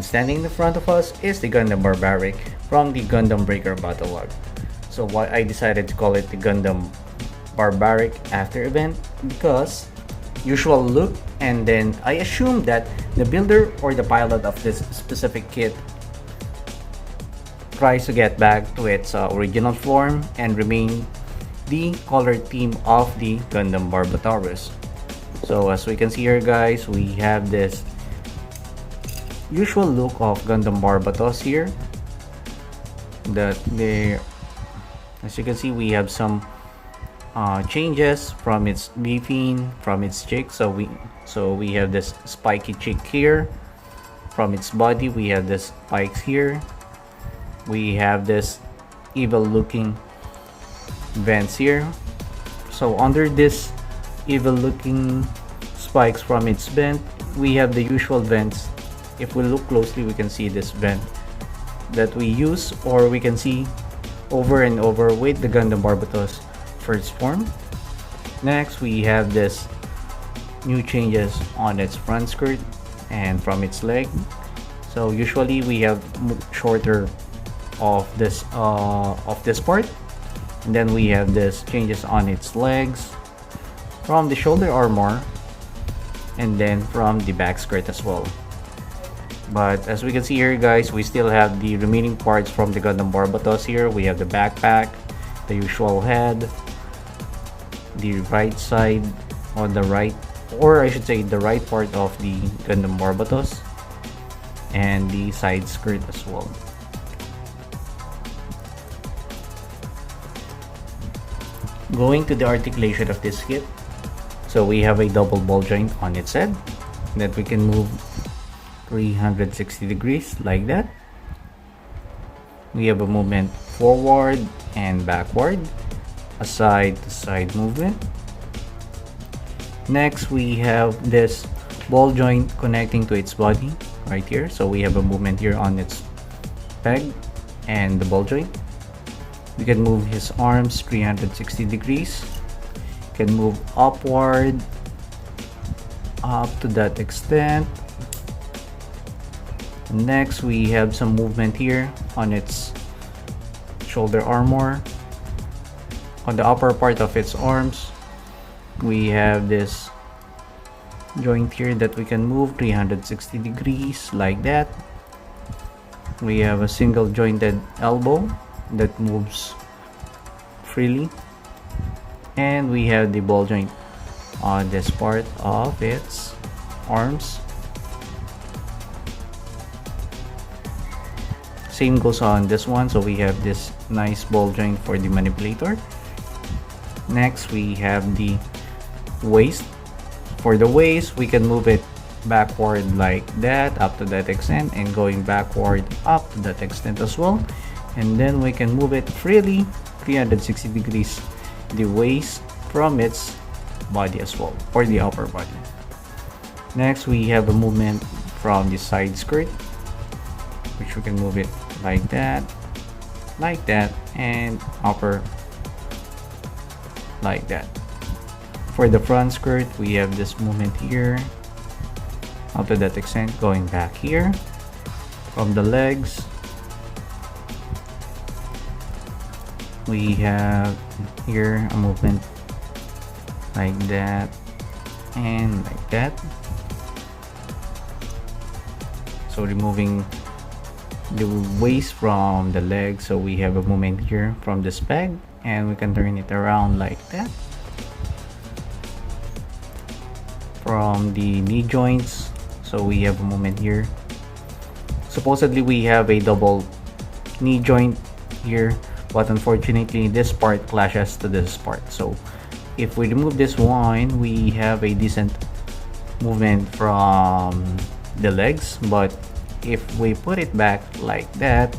standing in front of us is the Gundam Barbaric from the Gundam Breaker Battle Log. So why I decided to call it the Gundam Barbaric after event, because usual look, and then I assume that the builder or the pilot of this specific kit tries to get back to its original form and remain the color theme of the Gundam Barbatorus. So as we can see here guys, we have this usual look of Gundam Barbatos here. That there, as you can see, we have some changes from its beefing, from its cheek. So we have this spiky cheek here. From its body, we have this spikes here. We have this evil looking vents here. So under this evil looking spikes from its vent, we have the usual vents. If we look closely, we can see this vent that we use, or we can see over and over with the Gundam Barbatos first form. Next, we have this new changes on its front skirt and from its leg. So usually we have shorter of this part, and then we have this changes on its legs, from the shoulder armor, and then from the back skirt as well. But as we can see here guys, we still have the remaining parts from the Gundam Barbatos here. We have the backpack, the usual head, the right side on the right, or I should say the right part of the Gundam Barbatos, and the side skirt as well. Going to the articulation of this kit, so we have a double ball joint on its head that we can move 360 degrees like that. We have a movement forward and backward, a side to side movement. Next, we have this ball joint connecting to its body right here. So we have a movement here on its peg and the ball joint. We can move his arms 360 degrees. Can move upward up to that extent. Next, we have some movement here on its shoulder armor. On the upper part of its arms, we have this joint here that we can move 360 degrees like that. We have a single jointed elbow that moves freely, and we have the ball joint on this part of its arms. Same goes on this one, so we have this nice ball joint for the manipulator. Next, we have the waist. For the waist, we can move it backward like that up to that extent, and going backward up to that extent as well. And then we can move it freely 360 degrees the waist from its body as well, or the upper body. Next, we have a movement from the side skirt, which we can move it like that, and upper like that. For the front skirt, we have this movement here up to that extent, going back here. From the legs, we have here a movement like that and like that. So removing the waist from the leg, so we have a movement here from this peg, and we can turn it around like that. From the knee joints, so we have a movement here. Supposedly we have a double knee joint here, but unfortunately this part clashes to this part. So if we remove this one, we have a decent movement from the legs, but if we put it back like that,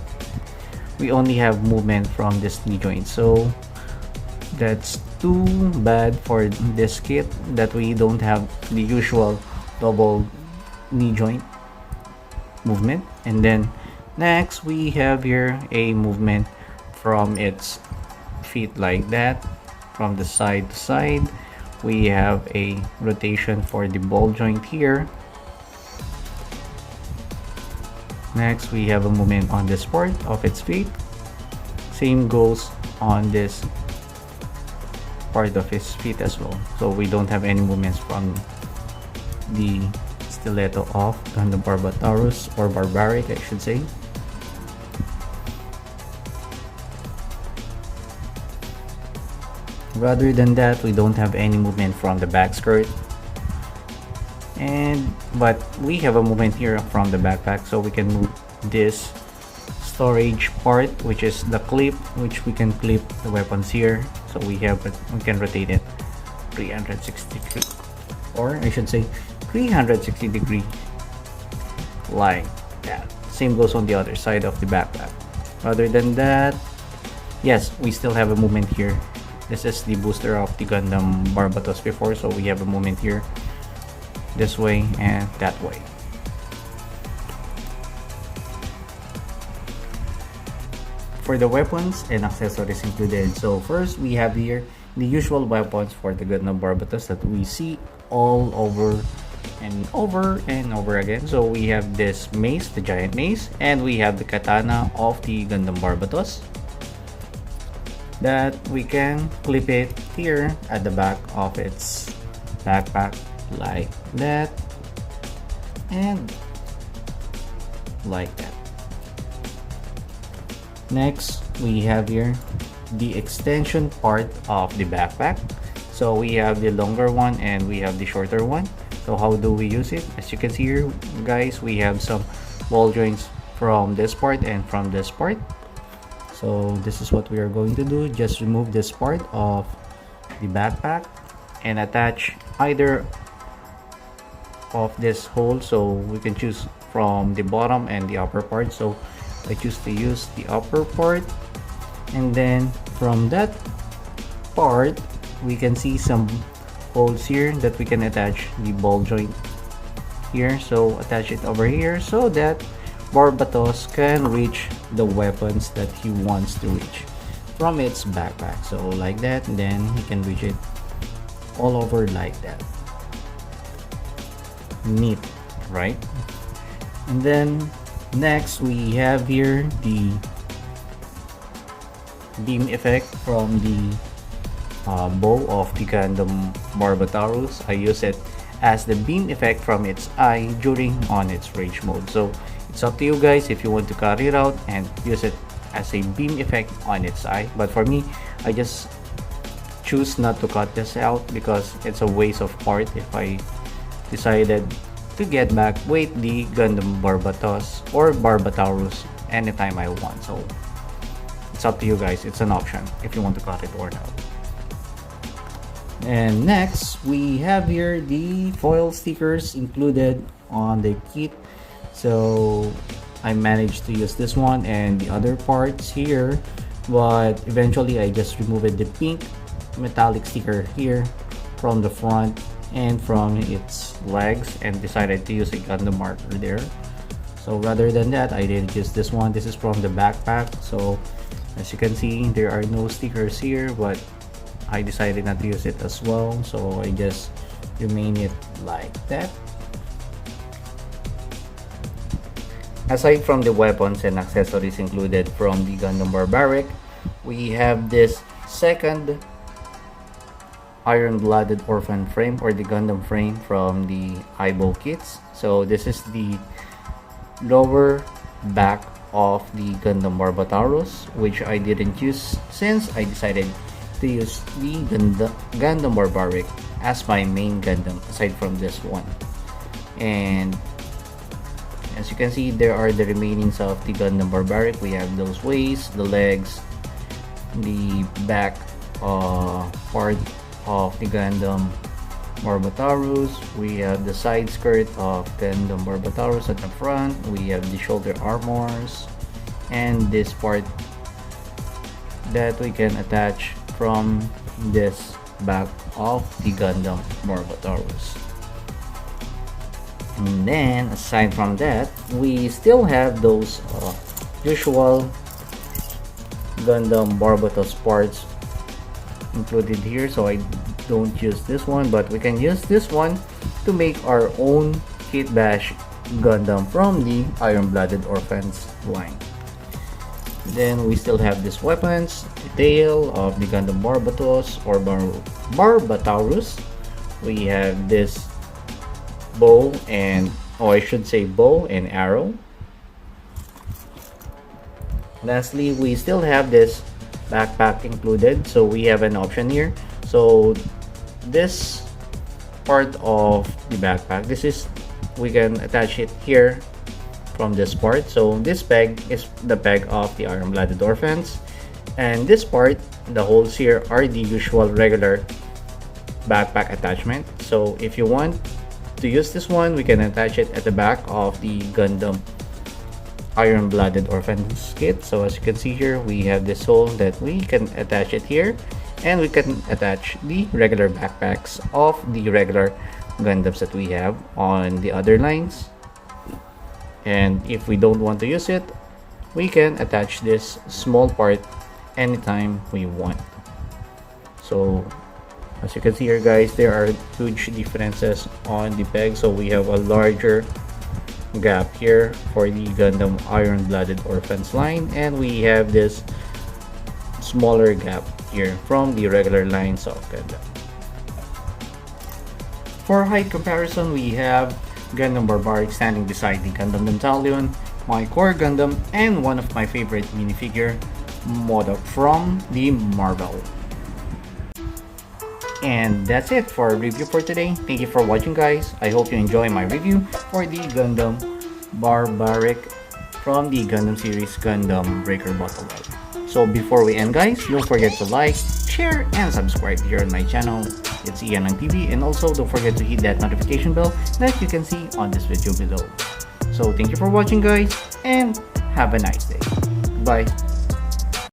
we only have movement from this knee joint. So that's too bad for this kit, that we don't have the usual double knee joint movement. And then next, we have here a movement from its feet like that, from the side to side. We have a rotation for the ball joint here. Next, we have a movement on this part of its feet. Same goes on this part of his feet as well. So we don't have any movements from the stiletto of Gundam Barbatarus, or Barbaric I should say. Rather than that, we don't have any movement from the back skirt, but we have a movement here from the backpack, so we can move this storage part, which is the clip, which we can clip the weapons here. So we can rotate it 360 degree, or I should say 360 degree, like that. Same goes on the other side of the backpack. Other than that, yes, we still have a movement here. This is the booster of the Gundam Barbatos before, so we have a movement here this way and that way. For the weapons and accessories included, so first we have here the usual weapons for the Gundam Barbatos that we see all over and over and over again. So we have this mace, the giant mace, and we have the katana of the Gundam Barbatos that we can clip it here at the back of its backpack, like that and like that. Next, we have here the extension part of the backpack. So we have the longer one and we have the shorter one. So how do we use it? As you can see here, guys, we have some ball joints from this part and from this part. So this is what we are going to do. Just remove this part of the backpack and attach either of this hole. So we can choose from the bottom and the upper part. So I choose to use the upper part, and then from that part we can see some holes here that we can attach the ball joint here. So attach it over here so that Barbatos can reach the weapons that he wants to reach from its backpack. So like that, and then he can reach it all over like that. Neat, right? And then next we have here the beam effect from the bow of the Gundam Barbatarus. I use it as the beam effect from its eye during on its rage mode. So it's up to you guys if you want to cut it out and use it as a beam effect on its eye. But for me, I just choose not to cut this out because it's a waste of part if I decided to get back with the Gundam Barbatos or Barbatarus anytime I want. So it's up to you guys. It's an option if you want to cut it or not. And next we have here the foil stickers included on the kit. So I managed to use this one and the other parts here, but eventually I just removed the pink metallic sticker here from the front and from its legs and decided to use a Gundam marker there. So rather than that, I didn't use this one. This is from the backpack. So as you can see, there are no stickers here, but I decided not to use it as well. So I just remain it like that. Aside from the weapons and accessories included from the Gundam Barbaric, we have this second iron-blooded orphan frame, or the Gundam frame from the eyeball kits. So this is the lower back of the Gundam Barbatarus, which I didn't use since I decided to use the Gundam Barbaric as my main Gundam aside from this one. And as you can see, there are the remainings of the Gundam Barbaric. We have those waist, the legs, the back part of the Gundam Barbatarus. We have the side skirt of Gundam Barbatarus at the front. We have the shoulder armors and this part that we can attach from this back of the Gundam Barbatarus. And then aside from that, we still have those usual Gundam Barbatos parts included here. So I don't use this one, but we can use this one to make our own kit bash Gundam from the Iron-Blooded Orphans line. Then we still have these weapons, the tail of the Gundam Barbatos or Barbataurus. We have this bow and, oh, I should say bow and arrow. Lastly, we still have this backpack included, so we have an option here. So this part of the backpack, we can attach it here from this part. So this peg is the peg of the Iron-Blooded Orphans, and this part, the holes here, are the usual regular backpack attachment. So if you want to use this one, we can attach it at the back of the Gundam Iron-Blooded Orphans kit. So as you can see here, we have this hole that we can attach it here, and we can attach the regular backpacks of the regular Gundams that we have on the other lines. And if we don't want to use it, we can attach this small part anytime we want. So as you can see here, guys, there are huge differences on the peg. So we have a larger gap here for the Gundam Iron-Blooded Orphans line, and we have this smaller gap here from the regular lines of Gundam. For height comparison, we have Gundam Barbaric standing beside the Gundam Dantalion, my core Gundam, and one of my favorite minifigure, Modok from the Marvel. And that's it for our review for today. Thank you for watching, guys. I hope you enjoy my review for the Gundam Barbaric from the Gundam series Gundam Breaker Bottle Light. So before we end, guys, don't forget to like, share, and subscribe here on my channel. It's Ian on TV, and also don't forget to hit that notification bell that you can see on this video below. So thank you for watching, guys, and have a nice day. Bye.